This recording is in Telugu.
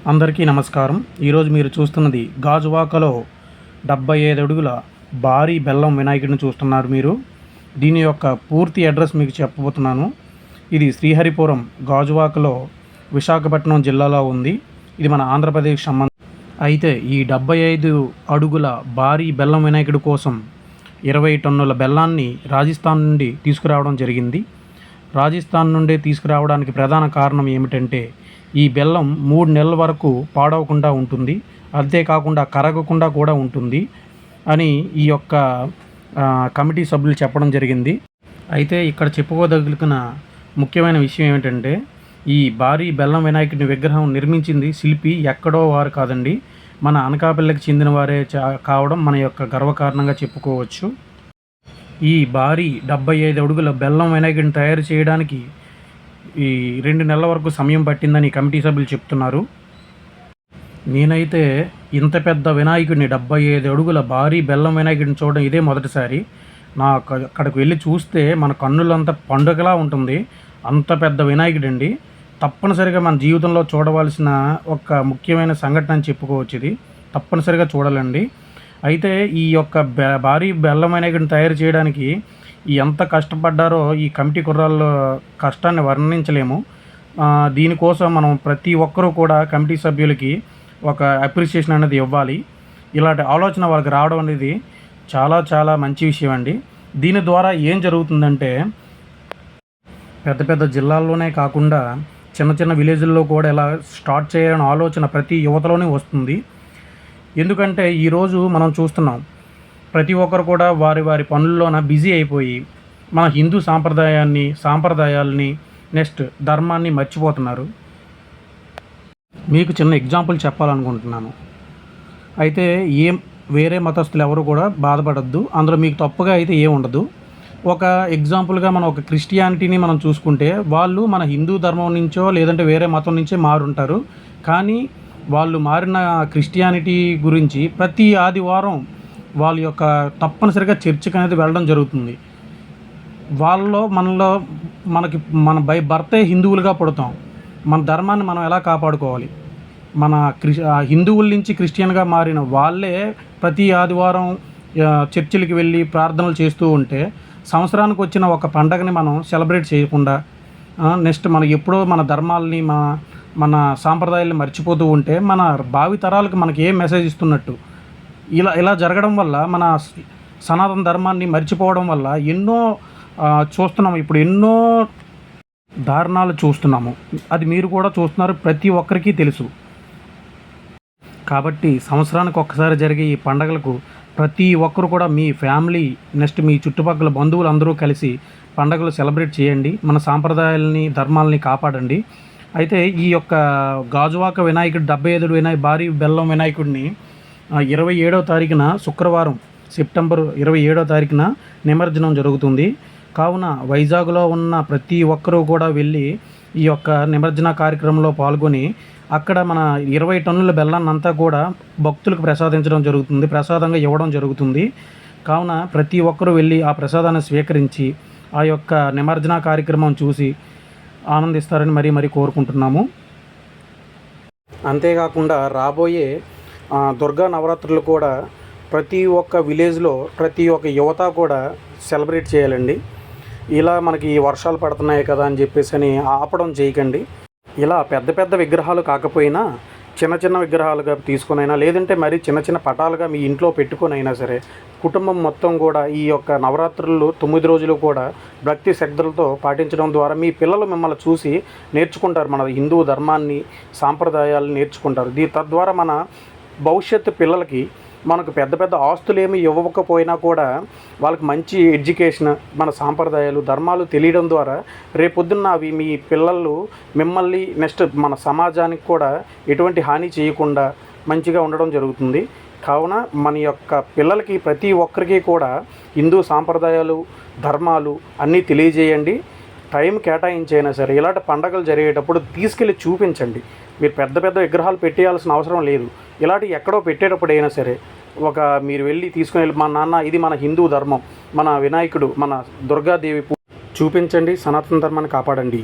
అందరికీ నమస్కారం. ఈరోజు మీరు చూస్తున్నది గాజువాకలో 75 అడుగుల భారీ బెల్లం వినాయకుడిని చూస్తున్నారు మీరు. దీని యొక్క పూర్తి అడ్రస్ మీకు చెప్పబోతున్నాను. ఇది శ్రీహరిపురం గాజువాకలో విశాఖపట్నం జిల్లాలో ఉంది. ఇది మన ఆంధ్రప్రదేశ్ సంబంధం. అయితే ఈ 75 అడుగుల భారీ బెల్లం వినాయకుడి కోసం 20 టన్నుల బెల్లాన్ని రాజస్థాన్ నుండి తీసుకురావడం జరిగింది. రాజస్థాన్ నుండి తీసుకురావడానికి ప్రధాన కారణం ఏమిటంటే ఈ బెల్లం 3 నెలల వరకు పాడవకుండా ఉంటుంది, అంతేకాకుండా కరగకుండా కూడా ఉంటుంది అని ఈ యొక్క కమిటీ సభ్యులు చెప్పడం జరిగింది. అయితే ఇక్కడ చెప్పుకోదగిన ముఖ్యమైన విషయం ఏమిటంటే ఈ భారీ బెల్లం వినాయకుడిని విగ్రహం నిర్మించింది శిల్పి ఎక్కడో వారు కాదండి, మన అనకాపల్లికి చెందిన వారే కావడం మన యొక్క గర్వకారణంగా చెప్పుకోవచ్చు. ఈ భారీ 75 అడుగుల బెల్లం వినాయకుడిని తయారు చేయడానికి ఈ 2 నెలల వరకు సమయం పట్టిందని కమిటీ సభ్యులు చెప్తున్నారు. నేనైతే ఇంత పెద్ద వినాయకుడిని 75 అడుగుల భారీ బెల్లం వినాయకుడిని చూడడం ఇదే మొదటిసారి. అక్కడికి వెళ్ళి చూస్తే మన కన్నులంతా పండుగలా ఉంటుంది. అంత పెద్ద వినాయకుడు అండి. తప్పనిసరిగా మన జీవితంలో చూడవలసిన ఒక ముఖ్యమైన సంఘటన అని చెప్పుకోవచ్చు. ఇది తప్పనిసరిగా చూడాలండి. అయితే ఈ యొక్క భారీ బెల్లం వినాయకుడిని తయారు చేయడానికి ఎంత కష్టపడ్డారో ఈ కమిటీ కుర్రాళ్ళ కష్టాన్ని వర్ణించలేము. దీనికోసం మనం ప్రతి ఒక్కరూ కూడా కమిటీ సభ్యులకి ఒక అప్రిషియేషన్ అనేది ఇవ్వాలి. ఇలాంటి ఆలోచన వాళ్ళకి రావడం అనేది చాలా చాలా మంచి విషయం అండి. దీని ద్వారా ఏం జరుగుతుందంటే పెద్ద పెద్ద జిల్లాల్లోనే కాకుండా చిన్న చిన్న విలేజ్ల్లో కూడా ఇలా స్టార్ట్ చేయాలనే ఆలోచన ప్రతి యువతలోనే వస్తుంది. ఎందుకంటే ఈరోజు మనం చూస్తున్నాం ప్రతి ఒక్కరు కూడా వారి వారి పనుల్లోన బిజీ అయిపోయి మన హిందూ సాంప్రదాయాల్ని నెక్స్ట్ ధర్మాన్ని మర్చిపోతున్నారు. మీకు చిన్న ఎగ్జాంపుల్ చెప్పాలనుకుంటున్నాను. అయితే వేరే మతస్థులు ఎవరు కూడా బాధపడద్దు, అందులో మీకు తప్పుగా అయితే ఏం ఉండదు. ఒక ఎగ్జాంపుల్గా మనం ఒక క్రిస్టియానిటీని మనం చూసుకుంటే వాళ్ళు మన హిందూ ధర్మం నుంచో లేదంటే వేరే మతం నుంచే మారుంటారు. కానీ వాళ్ళు మారిన క్రిస్టియానిటీ గురించి ప్రతి ఆదివారం వాళ్ళ యొక్క తప్పనిసరిగా చర్చికి అనేది వెళ్ళడం జరుగుతుంది. మనకి మన బర్తే హిందువులుగా పుడతాం. మన ధర్మాన్ని మనం ఎలా కాపాడుకోవాలి, మన హిందువుల నుంచి క్రిస్టియన్గా మారిన వాళ్ళే ప్రతి ఆదివారం చర్చిలకి వెళ్ళి ప్రార్థనలు చేస్తూ ఉంటే సంవత్సరానికి వచ్చిన ఒక పండగని మనం సెలబ్రేట్ చేయకుండా నెక్స్ట్ మనకి ఎప్పుడో మన ధర్మాలని మన సాంప్రదాయాలను మర్చిపోతూ ఉంటే మన భావి తరాలకు మనకి ఏం మెసేజ్ ఇస్తున్నట్టు. ఇలా జరగడం వల్ల మన సనాతన ధర్మాన్ని మర్చిపోవడం వల్ల ఎన్నో చూస్తున్నాము. ఇప్పుడు ఎన్నో దారుణాలు చూస్తున్నాము. అది మీరు కూడా చూస్తున్నారు, ప్రతి ఒక్కరికి తెలుసు. కాబట్టి సంవత్సరానికి ఒక్కసారి జరిగే ఈ పండగలకు ప్రతి ఒక్కరు కూడా మీ ఫ్యామిలీ నెక్స్ట్ మీ చుట్టుపక్కల బంధువులు అందరూ కలిసి పండగలు సెలబ్రేట్ చేయండి. మన సాంప్రదాయాలని ధర్మాలని కాపాడండి. అయితే ఈ యొక్క గాజువాక వినాయకుడు 75 భారీ బెల్లం వినాయకుడిని 27వ తారీఖున శుక్రవారం సెప్టెంబర్ 27వ తారీఖున నిమజ్జనం జరుగుతుంది. కావున వైజాగ్లో ఉన్న ప్రతి ఒక్కరూ కూడా వెళ్ళి ఈ యొక్క నిమజ్జన కార్యక్రమంలో పాల్గొని అక్కడ మన 20 టన్నుల బెల్లాన్ని అంతా కూడా భక్తులకు ప్రసాదంగా ఇవ్వడం జరుగుతుంది. కావున ప్రతి ఒక్కరూ వెళ్ళి ఆ ప్రసాదాన్ని స్వీకరించి ఆ యొక్క నిమజ్జన కార్యక్రమం చూసి ఆనందిస్తారని మరీ కోరుకుంటున్నాము. అంతేకాకుండా రాబోయే దుర్గా నవరాత్రులు కూడా ప్రతి ఒక్క విలేజ్లో ప్రతి ఒక్క యువత కూడా సెలబ్రేట్ చేయాలండి. ఇలా మనకి వర్షాలు పడుతున్నాయి కదా అని చెప్పేసి అని ఆపడం చేయకండి. ఇలా పెద్ద పెద్ద విగ్రహాలు కాకపోయినా చిన్న చిన్న విగ్రహాలుగా తీసుకునైనా లేదంటే మరి చిన్న చిన్న పటాలుగా మీ ఇంట్లో పెట్టుకొని అయినా సరే కుటుంబం మొత్తం కూడా ఈ యొక్క నవరాత్రులు 9 రోజులు కూడా భక్తి శ్రద్ధలతో పాటించడం ద్వారా మీ పిల్లలు మిమ్మల్ని చూసి నేర్చుకుంటారు. మన హిందూ ధర్మాన్ని సాంప్రదాయాలను నేర్చుకుంటారు. తద్వారా మన భవిష్యత్తు పిల్లలకి మనకు పెద్ద పెద్ద ఆస్తులు ఏమి ఇవ్వకపోయినా కూడా వాళ్ళకి మంచి ఎడ్యుకేషన్ మన సాంప్రదాయాలు ధర్మాలు తెలియడం ద్వారా రేపొద్దున్న అవి మీ పిల్లలు మిమ్మల్ని నెక్స్ట్ మన సమాజానికి కూడా ఎటువంటి హాని చేయకుండా మంచిగా ఉండడం జరుగుతుంది. కావున మన యొక్క పిల్లలకి ప్రతి ఒక్కరికి కూడా హిందూ సాంప్రదాయాలు ధర్మాలు అన్నీ తెలియజేయండి. టైం కేటాయించైనా సరే ఇలాంటి పండగలు జరిగేటప్పుడు తీసుకెళ్ళి చూపించండి. మీరు పెద్ద పెద్ద విగ్రహాలు పెట్టేయాల్సిన అవసరం లేదు. ఇలాంటి ఎక్కడో పెట్టేటప్పుడు అయినా సరే మీరు వెళ్ళి తీసుకుని వెళ్ళి మా నాన్న ఇది మన హిందూ ధర్మం, మన వినాయకుడు, మన దుర్గాదేవి చూపించండి. సనాతన ధర్మాన్ని కాపాడండి.